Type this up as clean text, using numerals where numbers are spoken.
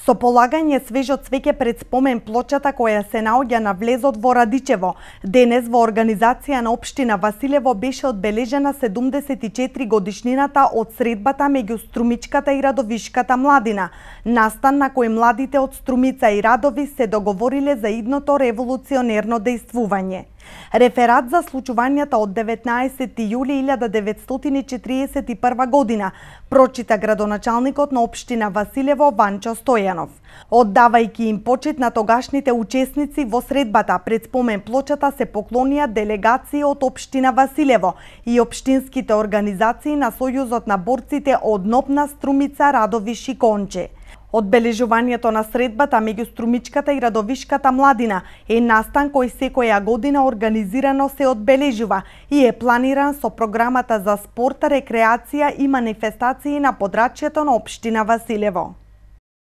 Со полагање свежо цвеќе пред спомен плочата која се наоѓа на влезот во Радичево, денес во организација на општина Василево беше одбележена 74 годишнината од средбата меѓу Струмичката и Радовишката младина, настан на кој младите од Струмица и Радови се договориле за идното револуционерно дејствување. Реферат за случувањата од 19 јули 1941 година прочита градоначалникот на општина Василево Ванчо Стојанов. Оддавајќи им почит на тогашните учесници во средбата, пред спомен плочата се поклонија делегации од општина Василево и општинските организации на Сојузот на борците од Нопна, Струмица, Радовиш и Конче. Одбележувањето на средбата меѓу Струмичката и Радовишката младина е настан кој секоја година организирано се одбележува и е планиран со програмата за спорт, рекреација и манифестации на подрачјето на општина Василево.